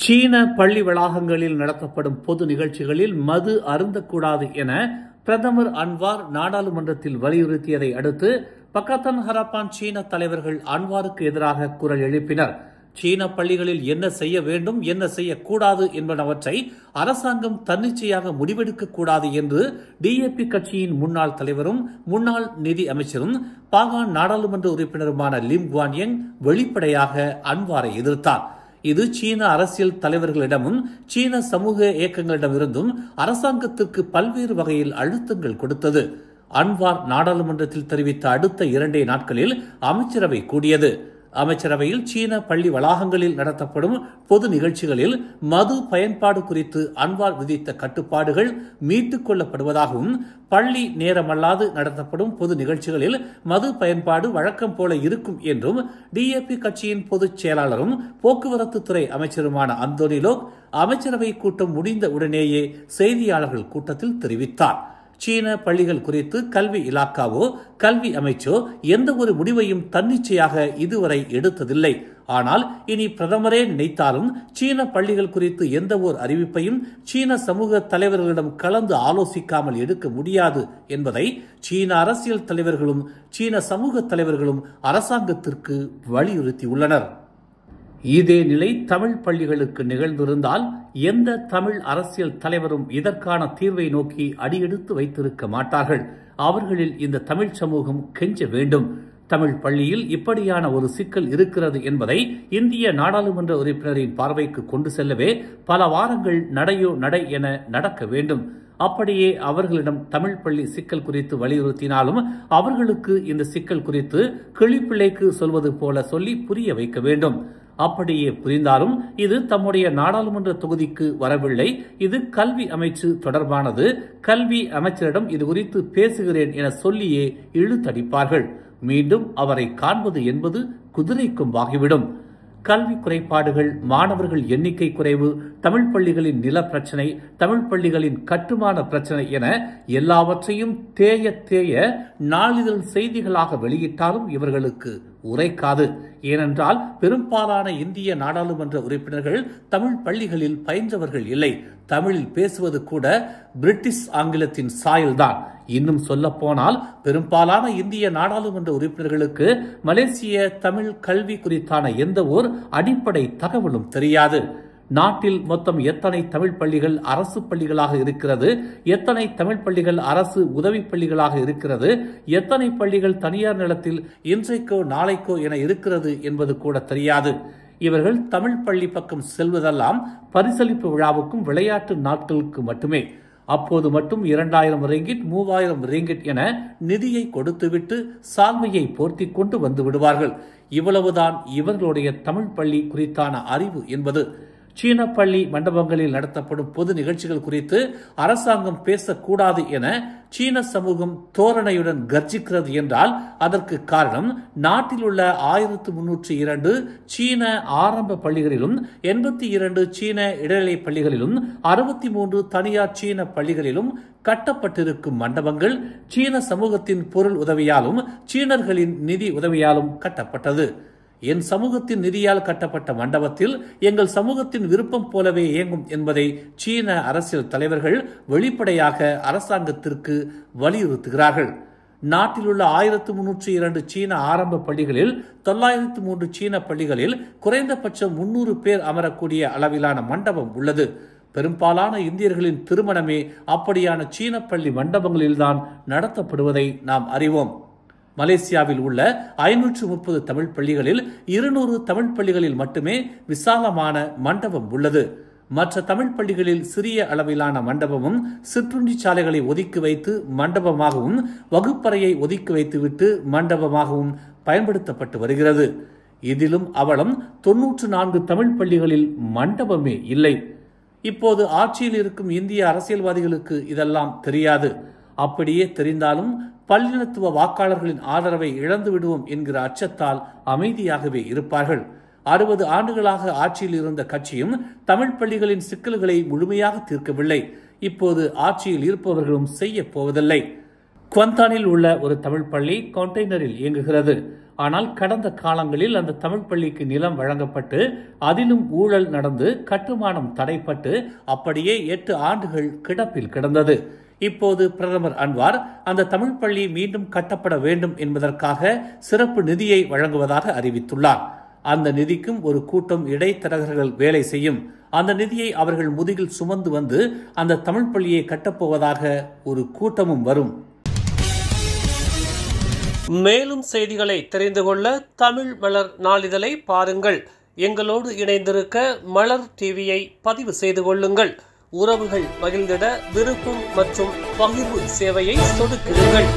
சீன பள்ளி வளாகங்களில் நடத்தப்படும் பொது நிகழ்ச்சிகளில் மது அருந்தக்கூடாது என பிரதமர் அன்வார் நாடாளுமன்றத்தில் வலியுறுத்தியதை அடுத்து பக்கத்தன் ஹராப்பான் சீன தலைவர்கள் அன்வாருக்கு எதிராக குரல் எழுப்பினர். சீன பள்ளிகளில் என்ன செய்ய வேண்டும், என்ன செய்யக்கூடாது என்பனவற்றை அரசாங்கம் தன்னிச்சையாக முடிவெடுக்கக்கூடாது என்று டிஏபி கட்சியின் முன்னாள் தலைவரும் முன்னாள் நிதி அமைச்சரும் பாகான் நாடாளுமன்ற உறுப்பினருமான லிம் குவான்யங் வெளிப்படையாக அன்வாரை எதிர்த்தார். இது சீன அரசியல் தலைவர்களிடமும் சீன சமூக இயக்கங்களிடமிருந்தும் அரசாங்கத்திற்கு பல்வேறு வகையில் அழுத்தங்கள் கொடுத்தது. அன்வார் நாடாளுமன்றத்தில் தெரிவித்த அடுத்த 2 நாட்களில் அமைச்சரவை கூடியது. அமைச்சரவையில் சீன பள்ளி வளாகங்களில் நடத்தப்படும் பொது நிகழ்ச்சிகளில் மது பயன்பாடு குறித்து அன்வார் விதித்த கட்டுப்பாடுகள் மீட்டுக் கொள்ளப்படுவதாகவும், பள்ளி நேரமல்லாது நடத்தப்படும் பொது நிகழ்ச்சிகளில் மது பயன்பாடு வழக்கம் போல இருக்கும் என்றும் டிஏபி கட்சியின் பொதுச் செயலாளரும் போக்குவரத்து துறை அமைச்சருமான அந்தோனி லோக் அமைச்சரவை கூட்டம் முடிந்த உடனேயே செய்தியாளர்கள் கூட்டத்தில் தெரிவித்தார். சீன பள்ளிகள் குறித்து கல்வி இலாக்காவோ கல்வி அமைச்சோ எந்த ஒரு முடிவையும் தன்னிச்சையாக இதுவரை எடுத்ததில்லை. ஆனால் இனி பிரதமரே நினைத்தாலும் சீன பள்ளிகள் குறித்து எந்த ஒரு அறிவிப்பையும் சீன சமூக தலைவர்களிடம் கலந்து ஆலோசிக்காமல் எடுக்க முடியாது என்பதை சீன அரசியல் தலைவர்களும் சீன சமூக தலைவர்களும் அரசாங்கத்திற்கு வலியுறுத்தியுள்ளனர். இதே நிலை தமிழ் பள்ளிகளுக்கு நிகழ்ந்திருந்தால் எந்த தமிழ் அரசியல் தலைவரும் இதற்கான தீர்வை நோக்கி அடியெடுத்து வைத்திருக்க மாட்டார்கள். அவர்களில் இந்த தமிழ் சமூகம் கெஞ்ச வேண்டும். தமிழ் பள்ளியில் இப்படியான ஒரு சிக்கல் இருக்கிறது என்பதை இந்திய நாடாளுமன்ற உறுப்பினரின் பார்வைக்கு கொண்டு செல்லவே பல வாரங்கள் நடையோ நடை என நடக்க வேண்டும். அப்படியே அவர்களிடம் தமிழ் பள்ளி சிக்கல் குறித்து வலியுறுத்தினாலும் அவர்களுக்கு இந்த சிக்கல் குறித்து கிளிப்பிள்ளைக்கு சொல்வது போல சொல்லி புரிய வைக்க வேண்டும். அப்படியே புரிந்தாலும் இது தம்முடைய நாடாளுமன்ற தொகுதிக்கு வரவில்லை, இது கல்வி அமைச்சு தொடர்பானது, கல்வி அமைச்சரிடம் இது குறித்து பேசுகிறேன் என சொல்லியே இழுத்தடிப்பார்கள். மீண்டும் அவரை காண்பது என்பது குதிரை கொம்பாகிவிடும். கல்வி குறைபாடுகள், மாணவர்கள் எண்ணிக்கை குறைவு, தமிழ் பள்ளிகளின் நில பிரச்சனை, தமிழ் பள்ளிகளின் கட்டுமான பிரச்சனை என எல்லாவற்றையும் தேய நாளிதழ் செய்திகளாக வெளியிட்டாலும் இவர்களுக்கு உரைக்காது. ஏனென்றால் பெரும்பாலான இந்திய நாடாளுமன்ற உறுப்பினர்கள் தமிழ் பள்ளிகளில் பயின்றவர்கள் இல்லை. தமிழில் பேசுவது கூட பிரிட்டிஷ் ஆங்கிலத்தின் சாயல்தான். இன்னும் சொல்ல போனால் பெரும்பாலான இந்திய நாடாளுமன்ற உறுப்பினர்களுக்கு மலேசிய தமிழ் கல்வி குறித்தான எந்த ஓர் அடிப்படை தகவலும் தெரியாது. நாட்டில் மொத்தம் எத்தனை தமிழ் பள்ளிகள் அரசு பள்ளிகளாக இருக்கிறது, எத்தனை தமிழ் பள்ளிகள் அரசு உதவி பள்ளிகளாக இருக்கிறது, எத்தனை பள்ளிகள் தனியார் நிலத்தில் இன்றைக்கோ நாளைக்கோ என இருக்கிறது என்பது கூட தெரியாது. இவர்கள் தமிழ் பள்ளி பக்கம் செல்வதெல்லாம் பரிசளிப்பு விழாவுக்கும் விளையாட்டு நாட்களுக்கு மட்டுமே. அப்போது மட்டும் 2000 ரிங்கிட் 3000 ரிங்கிட் என நிதியை கொடுத்துவிட்டு சால்வையை போர்த்தி கொண்டு வந்து விடுவார்கள். இவ்வளவுதான் இவர்களுடைய தமிழ் பள்ளி குறித்தான அறிவு என்பது. சீன பள்ளி மண்டபங்களில் நடத்தப்படும் பொது நிகழ்ச்சிகள் குறித்து அரசாங்கம் பேசக்கூடாது என சீன சமூகம் தோரணையுடன் கர்ஜிக்கிறது என்றால் அதற்கு காரணம் நாட்டில் உள்ள 1302 சீன ஆரம்ப பள்ளிகளிலும் 82 சீன இடைநிலை பள்ளிகளிலும் 63 தனியார் சீன பள்ளிகளிலும் கட்டப்பட்டிருக்கும் மண்டபங்கள் சீன சமூகத்தின் பொருள் உதவியாலும் சீனர்களின் நிதி உதவியாலும் கட்டப்பட்டது. என் சமூகத்தின் நிதியால் கட்டப்பட்ட மண்டபத்தில் எங்கள் சமூகத்தின் விருப்பம் போலவே இயங்கும் என்பதை சீன அரசியல் தலைவர்கள் வெளிப்படையாக அரசாங்கத்திற்கு வலியுறுத்துகிறார்கள். நாட்டில் உள்ள 1302 சீன ஆரம்ப பள்ளிகளில் 903 சீன பள்ளிகளில் குறைந்தபட்சம் 300 பேர் அமரக்கூடிய அளவிலான மண்டபம் உள்ளது. பெரும்பாலான இந்தியர்களின் திருமணமே அப்படியான சீன பள்ளி மண்டபங்களில்தான் நடத்தப்படுவதை நாம் அறிவோம். மலேசியாவில் உள்ள 530 தமிழ் பள்ளிகளில் 200 தமிழ் பள்ளிகளில் மட்டுமே விசாலமான மண்டபம் உள்ளது. மற்ற தமிழ் பள்ளிகளில் சிறிய அளவிலான மண்டபமும் சிற்றுண்டி சாலைகளை ஒதுக்கி வைத்து மண்டபமாகவும் வகுப்பறையை ஒதுக்கி வைத்துவிட்டு மண்டபமாகவும் பயன்படுத்தப்பட்டு வருகிறது. இதிலும் அவலம் 94 தமிழ் பள்ளிகளில் மண்டபமே இல்லை. இப்போது ஆட்சியில் இருக்கும் இந்திய அரசியல்வாதிகளுக்கு இதெல்லாம் தெரியாது. அப்படியே தெரிந்தாலும் பல்லினத்துவ வாக்காளர்களின் ஆதரவை இழந்து விடுவோம் என்கிற அச்சத்தால் அமைதியாகவே இருப்பார்கள். 60 ஆண்டுகளாக ஆட்சியில் இருந்த கட்சியும் தமிழ் பள்ளிகளின் சிக்கல்களை முழுமையாக தீர்க்கவில்லை. இப்போது ஆட்சியில் இருப்பவர்களும் செய்ய போவதில்லை. குவந்தானில் உள்ள ஒரு தமிழ் பள்ளி கண்டெய்னரில் இயங்குகிறது. ஆனால் கடந்த காலங்களில் அந்த தமிழ் பள்ளிக்கு நிலம் வழங்கப்பட்டு அதிலும் ஊழல் நடந்து கட்டுமானம் தடைப்பட்டு அப்படியே 8 ஆண்டுகள் கிடப்பில் கிடந்தது. இப்போது பிரதமர் அன்வார் அந்த தமிழ் பள்ளி மீண்டும் கட்டப்பட வேண்டும் என்பதற்காக சிறப்பு நிதியை வழங்குவதாக அறிவித்துள்ளார். அந்த நிதிக்கும் ஒரு கூட்டம் இடைத்தரகர்கள் வேலை செய்யும். அந்த நிதியை அவர்கள் முதுகில் சுமந்து வந்து அந்த தமிழ் பள்ளியை கட்டப்போவதாக ஒரு கூட்டமும் வரும். மேலும் செய்திகளை தெரிந்து கொள்ள தமிழ் மலர் நாளிதழை பாருங்கள். எங்களோடு இணைந்திருக்க மலர் டிவியை பதிவு செய்து கொள்ளுங்கள். உறவுகள் மகிழ்ந்திட விருப்பம் மற்றும் பகிர்வு சேவையை சொடுக்கிடுங்கள்.